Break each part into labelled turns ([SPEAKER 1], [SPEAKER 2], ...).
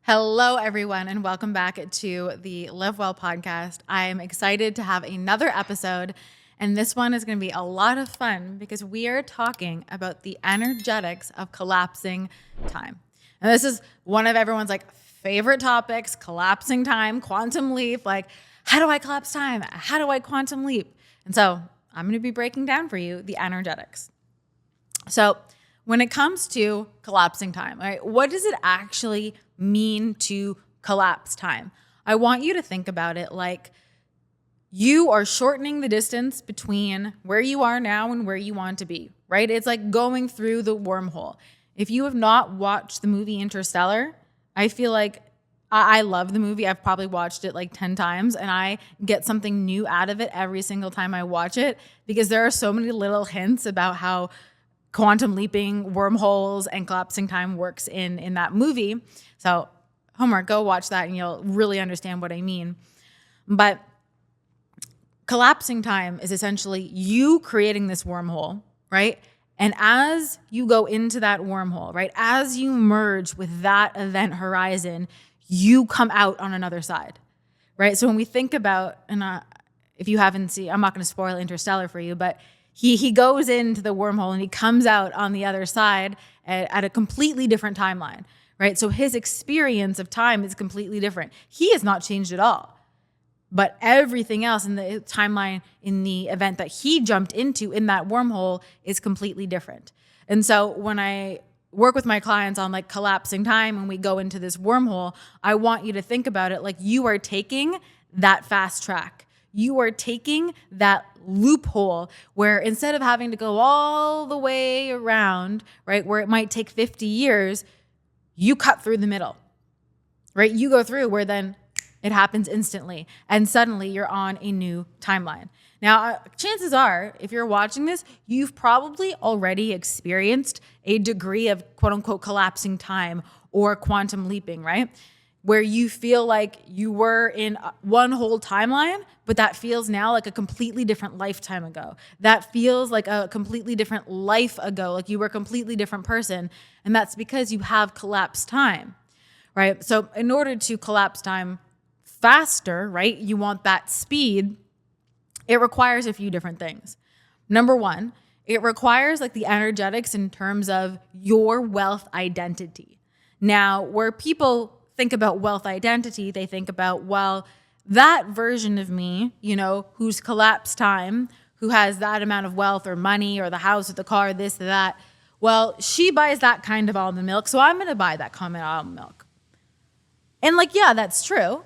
[SPEAKER 1] Hello, everyone, and welcome back to the Live Well podcast. I'm excited to have another episode, and this one is going to be a lot of fun because we are talking about the energetics of collapsing time. And this is one of everyone's favorite topics, collapsing time, quantum leap. How do I collapse time? How do I quantum leap? And so I'm going to be breaking down for you the energetics. So when it comes to collapsing time, right, what does it actually mean to collapse time? I want you to think about it like you are shortening the distance between where you are now and where you want to be, right? It's like going through the wormhole. If you have not watched the movie Interstellar, I feel like I love the movie. I've probably watched it 10 times and I get something new out of it every single time I watch it because there are so many little hints about how quantum leaping, wormholes, and collapsing time works in that movie. So homework, go watch that and you'll really understand what I mean. But collapsing time is essentially you creating this wormhole, right? And as you go into that wormhole, right, as you merge with that event horizon, you come out on another side, right? So when we think about, and if you haven't seen, I'm not going to spoil Interstellar for you, but he goes into the wormhole and he comes out on the other side at a completely different timeline, right? So his experience of time is completely different. He has not changed at all. But everything else in the timeline, in the event that he jumped into in that wormhole, is completely different. And so when I work with my clients on collapsing time and we go into this wormhole, I want you to think about it like you are taking that fast track. You are taking that loophole where instead of having to go all the way around, right, where it might take 50 years, you cut through the middle, right? You go through where then it happens instantly and suddenly you're on a new timeline. Now, chances are, if you're watching this, you've probably already experienced a degree of quote unquote collapsing time or quantum leaping, right? Where you feel like you were in one whole timeline, but that feels now like a completely different lifetime ago. That feels like a completely different life ago, like you were a completely different person. And that's because you have collapsed time, right? So in order to collapse time faster, right, you want that speed, it requires a few different things. Number one, it requires the energetics in terms of your wealth identity. Now, where people think about wealth identity, they think about, well, that version of me, who's collapsed time, who has that amount of wealth or money or the house or the car, this or that, well, she buys that kind of almond milk, so I'm going to buy that kind of almond milk. And yeah, that's true.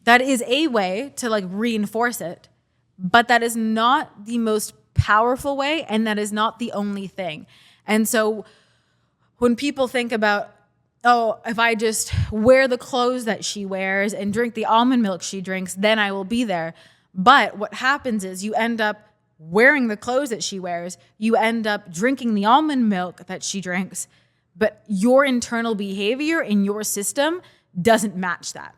[SPEAKER 1] That is a way to reinforce it, but that is not the most powerful way, and that is not the only thing. And so when people think about, oh, if I just wear the clothes that she wears and drink the almond milk she drinks, then I will be there. But what happens is you end up wearing the clothes that she wears, you end up drinking the almond milk that she drinks, but your internal behavior in your system doesn't match that,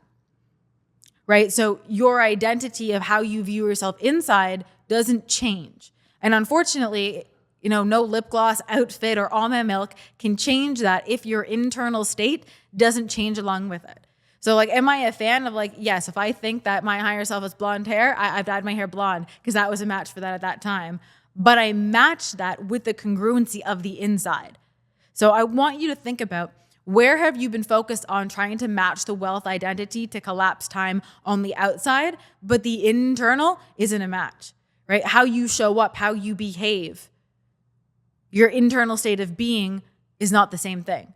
[SPEAKER 1] right? So your identity of how you view yourself inside doesn't change. And unfortunately, no lip gloss, outfit, or almond milk can change that if your internal state doesn't change along with it. So am I a fan of yes, if I think that my higher self has blonde hair, I've dyed my hair blonde because that was a match for that at that time. But I match that with the congruency of the inside. So I want you to think about, where have you been focused on trying to match the wealth identity to collapse time on the outside, but the internal isn't a match, right? How you show up, how you behave, your internal state of being is not the same thing.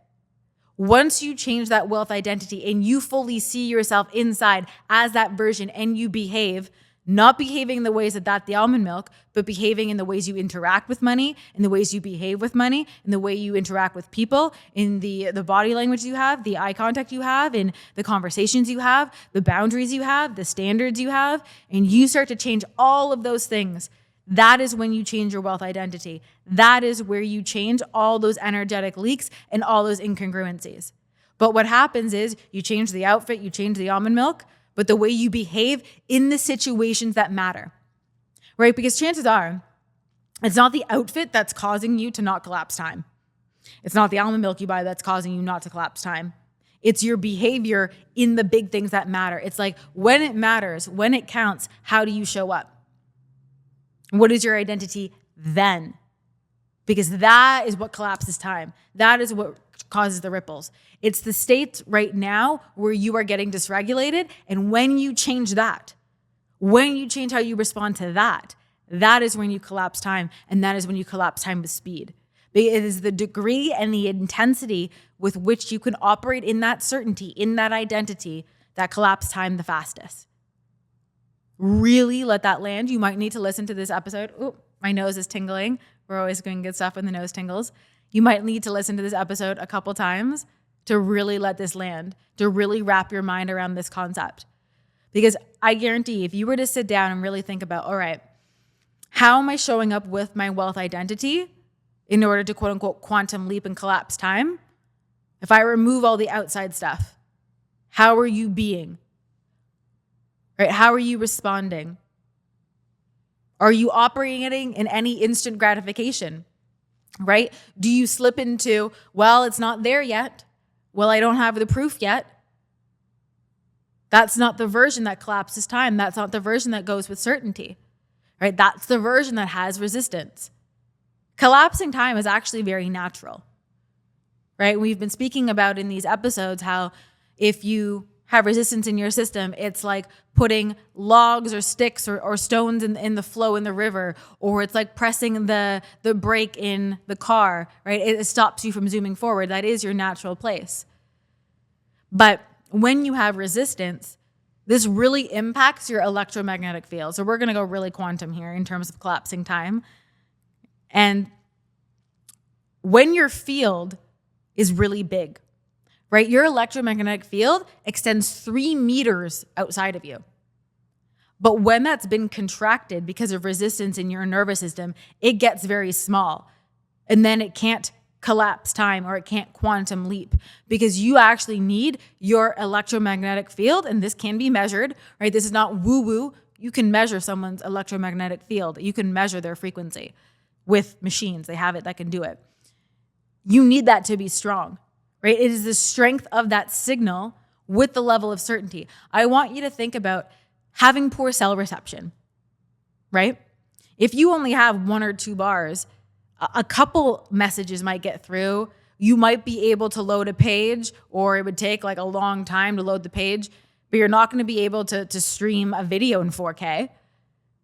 [SPEAKER 1] Once you change that wealth identity and you fully see yourself inside as that version and you behave, not behaving in the ways that the almond milk, but behaving in the ways you interact with money, in the ways you behave with money, in the way you interact with people, in the body language you have, the eye contact you have, in the conversations you have, the boundaries you have, the standards you have, and you start to change all of those things. That is when you change your wealth identity. That is where you change all those energetic leaks and all those incongruencies. But what happens is you change the outfit, you change the almond milk, but the way you behave in the situations that matter, right? Because chances are it's not the outfit that's causing you to not collapse time. It's not the almond milk you buy that's causing you not to collapse time. It's your behavior in the big things that matter. It's like when it matters, when it counts, how do you show up? What is your identity then? Because that is what collapses time. That is what causes the ripples. It's the state right now where you are getting dysregulated. And when you change that, when you change how you respond to that, that is when you collapse time. And that is when you collapse time with speed. It is the degree and the intensity with which you can operate in that certainty, in that identity, that collapse time the fastest. Really let that land. You might need to listen to this episode. Ooh, my nose is tingling. We're always doing good stuff when the nose tingles. You might need to listen to this episode a couple times to really let this land, to really wrap your mind around this concept. Because I guarantee if you were to sit down and really think about, all right, how am I showing up with my wealth identity in order to quote unquote quantum leap and collapse time? If I remove all the outside stuff, how are you being? Right? How are you responding? Are you operating in any instant gratification? Right? Do you slip into, well, it's not there yet. Well, I don't have the proof yet. That's not the version that collapses time. That's not the version that goes with certainty. Right? That's the version that has resistance. Collapsing time is actually very natural. Right? We've been speaking about in these episodes how if you have resistance in your system, it's like putting logs or sticks or stones in the flow in the river, or it's like pressing the brake in the car, right? It stops you from zooming forward. That is your natural place. But when you have resistance, this really impacts your electromagnetic field. So we're going to go really quantum here in terms of collapsing time. And when your field is really big, right? Your electromagnetic field extends 3 meters outside of you. But when that's been contracted because of resistance in your nervous system, it gets very small. And then it can't collapse time or it can't quantum leap because you actually need your electromagnetic field. And this can be measured, right? This is not woo-woo. You can measure someone's electromagnetic field. You can measure their frequency with machines. They have it that can do it. You need that to be strong. Right? It is the strength of that signal with the level of certainty. I want you to think about having poor cell reception, right? If you only have 1 or 2 bars, a couple messages might get through. You might be able to load a page, or it would take like a long time to load the page, but you're not going to be able to stream a video in 4K,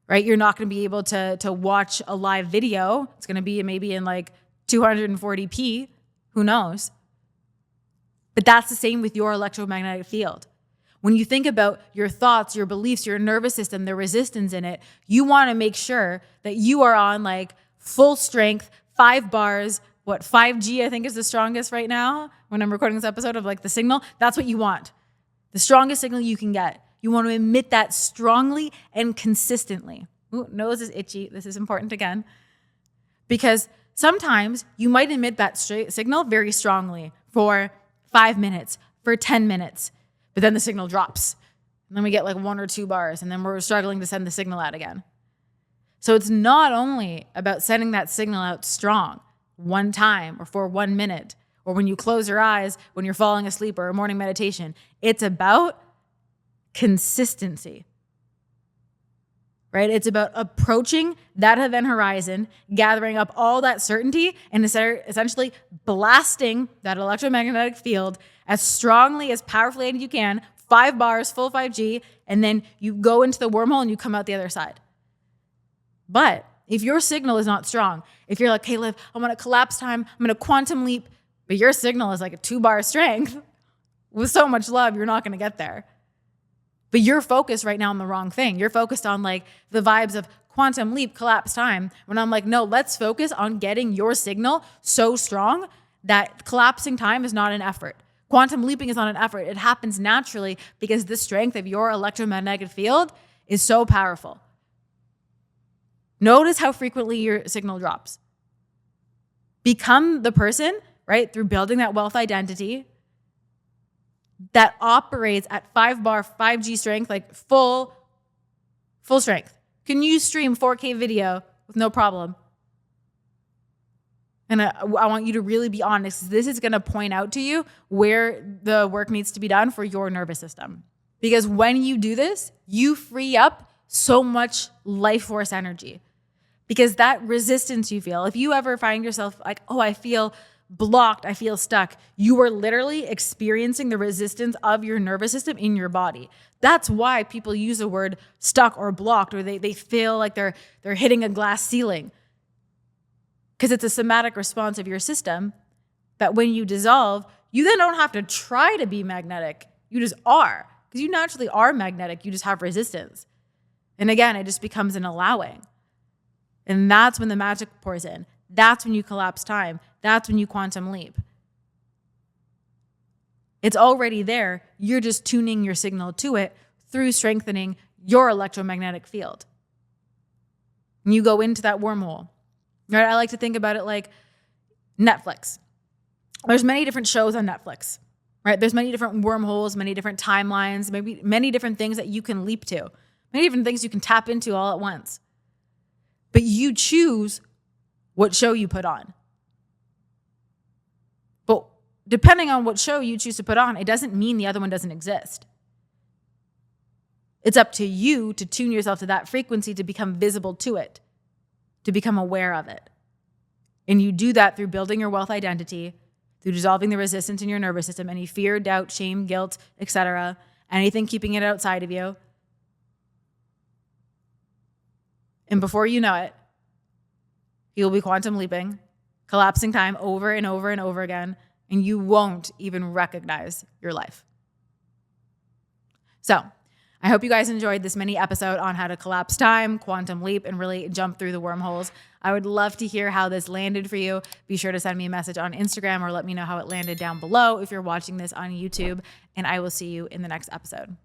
[SPEAKER 1] right? You're not going to be able to watch a live video. It's going to be maybe in like 240p. Who knows? But that's the same with your electromagnetic field. When you think about your thoughts, your beliefs, your nervous system, the resistance in it, you want to make sure that you are on like full strength, 5 bars, 5G I think is the strongest right now when I'm recording this episode of like the signal. That's what you want. The strongest signal you can get. You want to emit that strongly and consistently. Ooh, nose is itchy. This is important again. Because sometimes you might emit that signal very strongly for 5 minutes, for 10 minutes, but then the signal drops. And then we get like 1 or 2 bars, and then we're struggling to send the signal out again. So it's not only about sending that signal out strong one time or for 1 minute, or when you close your eyes, when you're falling asleep or a morning meditation. It's about consistency, right? It's about approaching that event horizon, gathering up all that certainty, and essentially blasting that electromagnetic field as strongly, as powerfully as you can, 5 bars, full 5G, and then you go into the wormhole and you come out the other side. But if your signal is not strong, if you're like, hey, Liv, I want to collapse time, I'm going to quantum leap, but your signal is like a 2-bar strength, with so much love, you're not going to get there. But you're focused right now on the wrong thing. You're focused on like the vibes of quantum leap, collapse time. When I'm like, no, let's focus on getting your signal so strong that collapsing time is not an effort. Quantum leaping is not an effort. It happens naturally because the strength of your electromagnetic field is so powerful. Notice how frequently your signal drops. Become the person, right, through building that wealth identity that operates at 5-bar, 5G strength, like full strength. Can you stream 4K video with no problem? And I want you to really be honest. This is going to point out to you where the work needs to be done for your nervous system. Because when you do this, you free up so much life force energy. Because that resistance you feel, if you ever find yourself like, oh, I feel blocked, I feel stuck, you are literally experiencing the resistance of your nervous system in your body. That's why people use the word stuck or blocked, or they feel like they're hitting a glass ceiling. Because it's a somatic response of your system that when you dissolve, you then don't have to try to be magnetic. You just are. Because you naturally are magnetic. You just have resistance. And again, it just becomes an allowing. And that's when the magic pours in. That's when you collapse time. That's when you quantum leap. It's already there. You're just tuning your signal to it through strengthening your electromagnetic field. And you go into that wormhole. Right? I like to think about it like Netflix. There's many different shows on Netflix, right? There's many different wormholes, many different timelines, maybe many different things that you can leap to, many different things you can tap into all at once. But you choose what show you put on. But depending on what show you choose to put on, it doesn't mean the other one doesn't exist. It's up to you to tune yourself to that frequency to become visible to it, to become aware of it. And you do that through building your wealth identity, through dissolving the resistance in your nervous system, any fear, doubt, shame, guilt, etc., anything keeping it outside of you. And before you know it, you'll be quantum leaping, collapsing time over and over and over again, and you won't even recognize your life. So, I hope you guys enjoyed this mini episode on how to collapse time, quantum leap, and really jump through the wormholes. I would love to hear how this landed for you. Be sure to send me a message on Instagram or let me know how it landed down below if you're watching this on YouTube, and I will see you in the next episode.